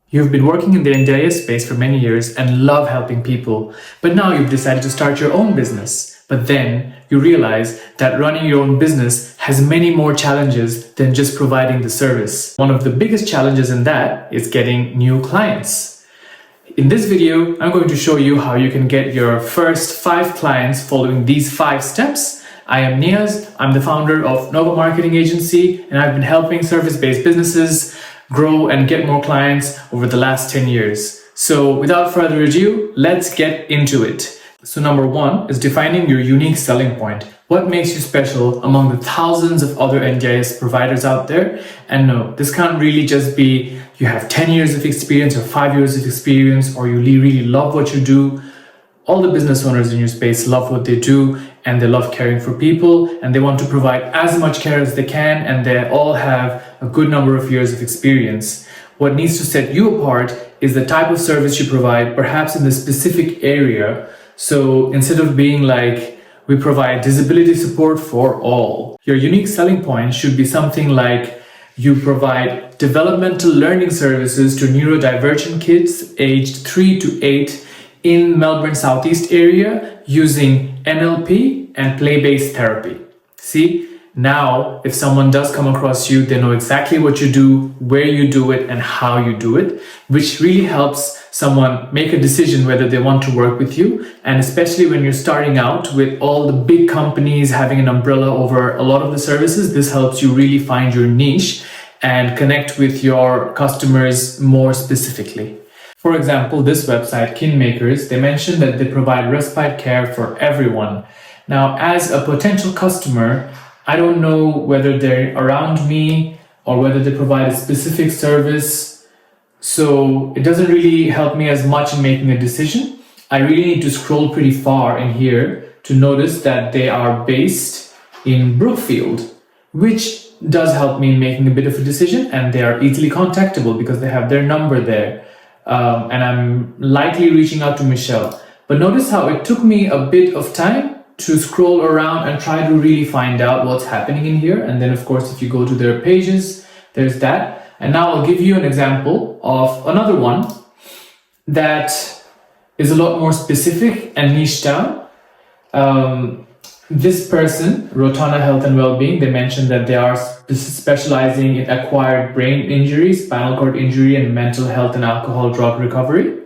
You've been working in the NDIS space for many years and love helping people, but now you've decided to start your own business. But then you realize that running your own business has many more challenges than just providing the service. One of the biggest challenges in that is getting new clients. In this video, I'm going to show you how you can get your first 5 clients following these 5 steps. I am Niaz, I'm the founder of Nova Marketing Agency, and I've been helping service-based businesses grow and get more clients over the last 10 years. So without further ado, let's get into it. So number 1 is defining your unique selling point. What makes you special among the thousands of other NDIS providers out there? And no, this can't really just be you have 10 years of experience or 5 years of experience or you really love what you do. All the business owners in your space love what they do and they love caring for people and they want to provide as much care as they can, and they all have a good number of years of experience. What needs to set you apart is the type of service you provide, perhaps in the specific area. So instead of being like, we provide disability support for all, your unique selling point should be something like you provide developmental learning services to neurodivergent kids aged 3 to 8 in Melbourne Southeast area using NLP and play-based therapy. See, now if someone does come across you, they know exactly what you do, where you do it, and how you do it, which really helps someone make a decision whether they want to work with you. And especially when you're starting out with all the big companies having an umbrella over a lot of the services, this helps you really find your niche and connect with your customers more specifically. For example, this website, Kinmakers, they mentioned that they provide respite care for everyone. Now, as a potential customer, I don't know whether they're around me or whether they provide a specific service. So it doesn't really help me as much in making a decision. I really need to scroll pretty far in here to notice that they are based in Brookfield, which does help me in making a bit of a decision, and they are easily contactable because they have their number there. And I'm likely reaching out to Michelle. But notice how it took me a bit of time to scroll around and try to really find out what's happening in here. And then of course, if you go to their pages, there's that. And now I'll give you an example of another one that is a lot more specific and niche down. This person, Rotana Health and Wellbeing, they mentioned that they are specializing in acquired brain injury, spinal cord injury, and mental health and alcohol drug recovery.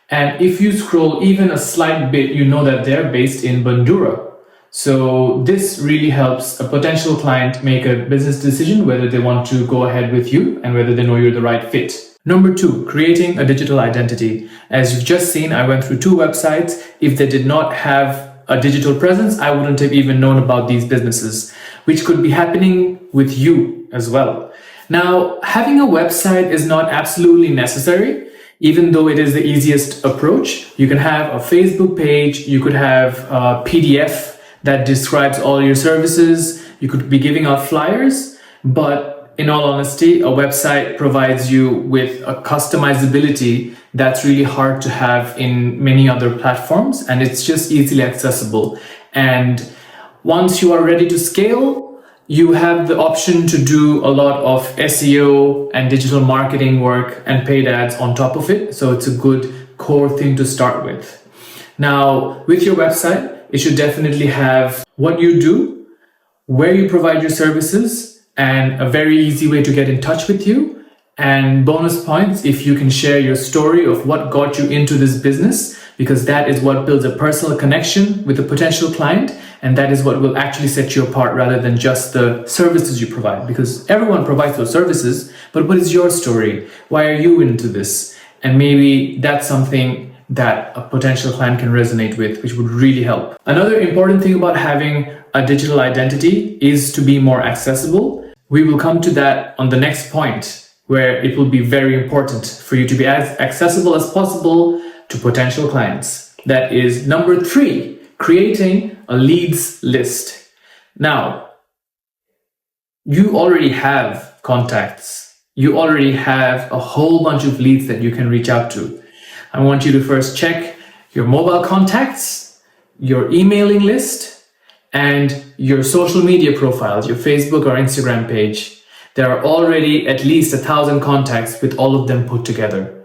And if you scroll even a slight bit, you know that they're based in Bandura. So this really helps a potential client make a business decision whether they want to go ahead with you and whether they know you're the right fit. Number 2, creating a digital identity. As you've just seen, I went through 2 websites. If they did not have a digital presence, I wouldn't have even known about these businesses, which could be happening with you as well. Now, having a website is not absolutely necessary, even though it is the easiest approach. You can have a Facebook page, you could have a PDF that describes all your services, you could be giving out flyers, but in all honesty, a website provides you with a customizability that's really hard to have in many other platforms, and it's just easily accessible. And once you are ready to scale, you have the option to do a lot of SEO and digital marketing work and paid ads on top of it. So it's a good core thing to start with. Now, with your website, it should definitely have what you do, where you provide your services, and a very easy way to get in touch with you. And bonus points if you can share your story of what got you into this business, because that is what builds a personal connection with a potential client, and that is what will actually set you apart rather than just the services you provide, because everyone provides those services, but what is your story? Why are you into this? And maybe that's something that a potential client can resonate with, which would really help. Another important thing about having a digital identity is to be more accessible. We will come to that on the next point, where it will be very important for you to be as accessible as possible to potential clients. That is number 3, creating a leads list. Now, you already have contacts. You already have a whole bunch of leads that you can reach out to. I want you to first check your mobile contacts, your emailing list, and your social media profiles, your Facebook or Instagram page. there are already at least 1,000 contacts with all of them put together.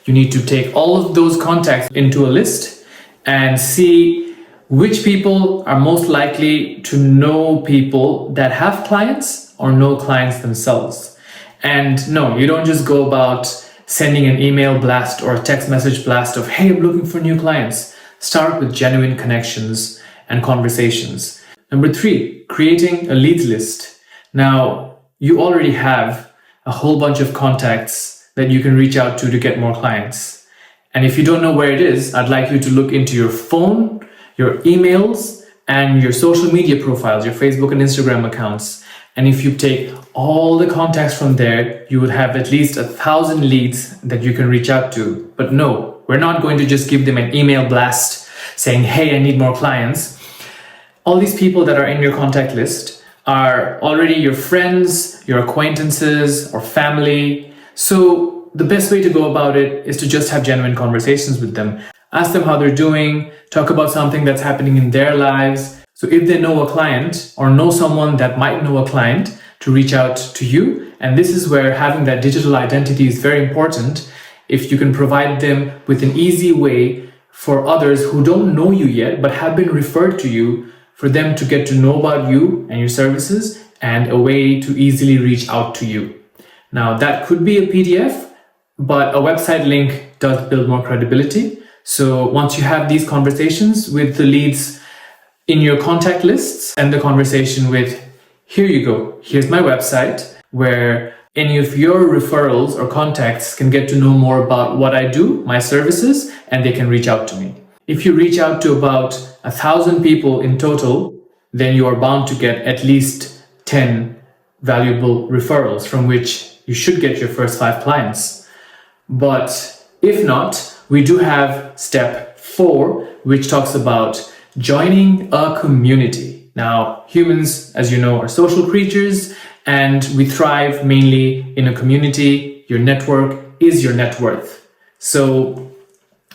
You need to take all of those contacts into a list and see which people are most likely to know people that have clients or know clients themselves. And no, you don't just go about sending an email blast or a text message blast of, hey, I'm looking for new clients. Start with genuine connections and conversations. Number 3, creating a leads list. Now, you already have a whole bunch of contacts that you can reach out to get more clients. And if you don't know where it is, I'd like you to look into your phone, your emails, and your social media profiles, your Facebook and Instagram accounts. And if you take all the contacts from there, you would have at least 1,000 leads that you can reach out to. But no, we're not going to just give them an email blast saying, hey, I need more clients. All these people that are in your contact list are already your friends, your acquaintances, or family. So the best way to go about it is to just have genuine conversations with them. Ask them how they're doing, talk about something that's happening in their lives. So if they know a client or know someone that might know a client, to reach out to you. And this is where having that digital identity is very important. If you can provide them with an easy way for others who don't know you yet, but have been referred to you, for them to get to know about you and your services, and a way to easily reach out to you. Now, that could be a PDF, but a website link does build more credibility. So once you have these conversations with the leads in your contact lists and the conversation with, here you go, here's my website, where any of your referrals or contacts can get to know more about what I do, my services, and they can reach out to me. If you reach out to about 1,000 people in total, then you are bound to get at least 10 valuable referrals from which you should get your first 5 clients. But if not, we do have step 4, which talks about joining a community. Now, humans, as you know, are social creatures, and we thrive mainly in a community. Your network is your net worth. So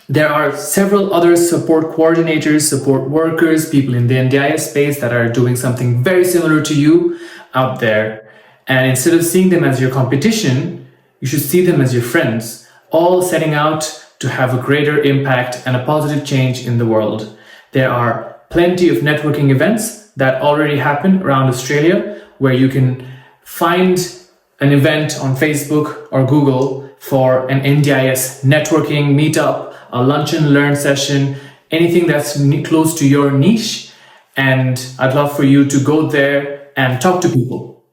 there are several other support coordinators, support workers, people in the NDIS space that are doing something very similar to you out there. And instead of seeing them as your competition, you should see them as your friends, all setting out to have a greater impact and a positive change in the world. There are plenty of networking events that already happen around Australia, where you can find an event on Facebook or Google for an NDIS networking meetup, a lunch and learn session, anything that's close to your niche. And I'd love for you to go there and talk to people.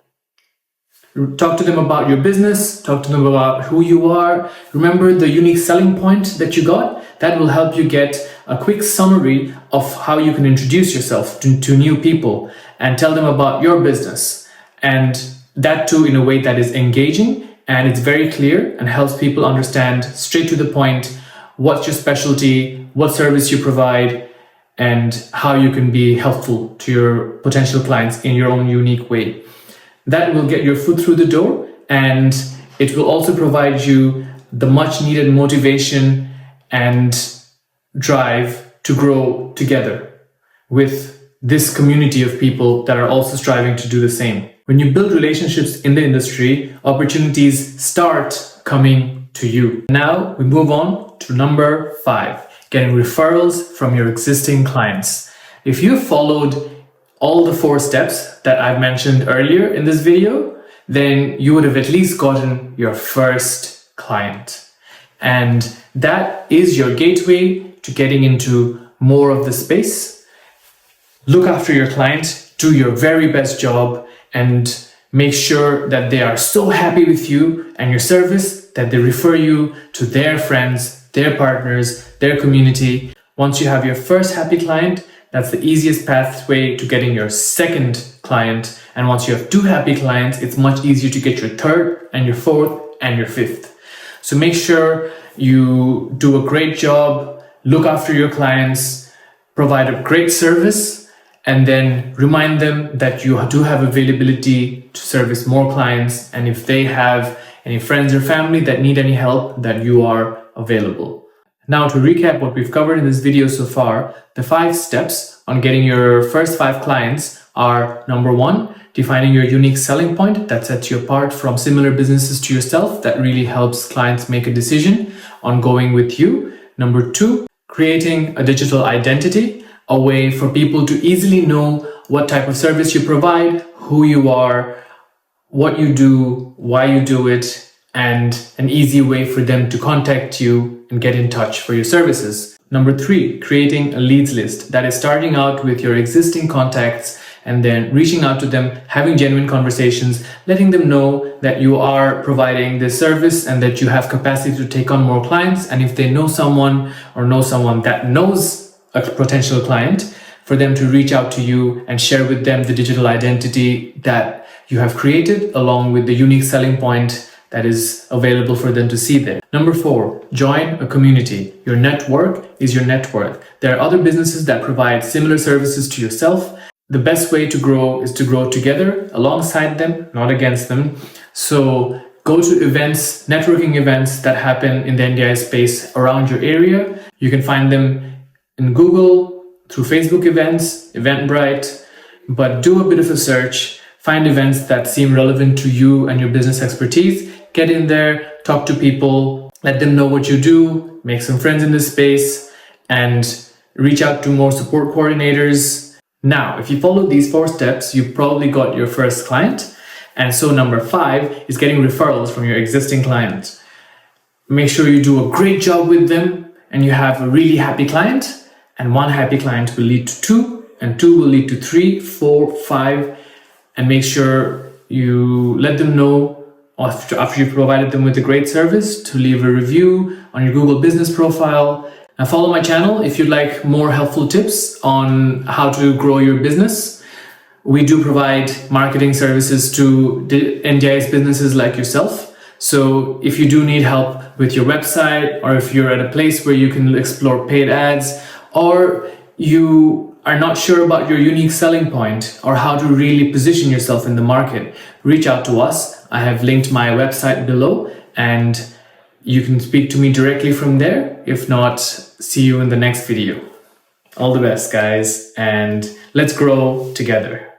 Talk to them about your business, talk to them about who you are. Remember the unique selling point that you got? That will help you get a quick summary of how you can introduce yourself to new people and tell them about your business. And that too in a way that is engaging and it's very clear and helps people understand straight to the point what's your specialty, what service you provide, and how you can be helpful to your potential clients in your own unique way. That will get your foot through the door, and it will also provide you the much needed motivation and drive to grow together with this community of people that are also striving to do the same. When you build relationships in the industry, opportunities start coming to you. Now we move on to number 5, getting referrals from your existing clients. If you followed all the 4 steps that I've mentioned earlier in this video, then you would have at least gotten your first client. And that is your gateway to getting into more of the space. Look after your client, do your very best job, and make sure that they are so happy with you and your service that they refer you to their friends, their partners, their community. Once you have your first happy client, that's the easiest pathway to getting your second client. And once you have 2 happy clients, it's much easier to get your 3rd and your 4th and your 5th. So make sure you do a great job, look after your clients, provide a great service, and then remind them that you do have availability to service more clients. And if they have any friends or family that need any help, that you are available. Now, to recap what we've covered in this video so far, the 5 steps on getting your first 5 clients are: number 1, defining your unique selling point that sets you apart from similar businesses to yourself, that really helps clients make a decision on going with you. Number 2, creating a digital identity, a way for people to easily know what type of service you provide, who you are, what you do, why you do it, and an easy way for them to contact you and get in touch for your services. Number 3, creating a leads list, that is starting out with your existing contacts and then reaching out to them, having genuine conversations, letting them know that you are providing this service and that you have capacity to take on more clients. And if they know someone that knows a potential client, for them to reach out to you and share with them the digital identity that you have created, along with the unique selling point that is available for them to see there. Number 4, join a community. Your network is your net worth. There are other businesses that provide similar services to yourself. The best way to grow is to grow together, alongside them, not against them. So go to events, networking events that happen in the NDIS space around your area. You can find them in Google, through Facebook events, Eventbrite, but do a bit of a search. Find events that seem relevant to you and your business expertise. Get in there, talk to people, let them know what you do, make some friends in this space, and reach out to more support coordinators. Now, if you follow these 4 steps, you probably got your first client. And so number 5 is getting referrals from your existing clients. Make sure you do a great job with them and you have a really happy client. And 1 happy client will lead to 2, and 2 will lead to 3, 4, 5. And make sure you let them know after you've provided them with a great service to leave a review on your Google business profile. And follow my channel if you'd like more helpful tips on how to grow your business. We do provide marketing services to NDIS businesses like yourself. So if you do need help with your website, or if you're at a place where you can explore paid ads, or you are not sure about your unique selling point or how to really position yourself in the market, reach out to us. I have linked my website below and you can speak to me directly from there. If not, see you in the next video. All the best, guys, and let's grow together.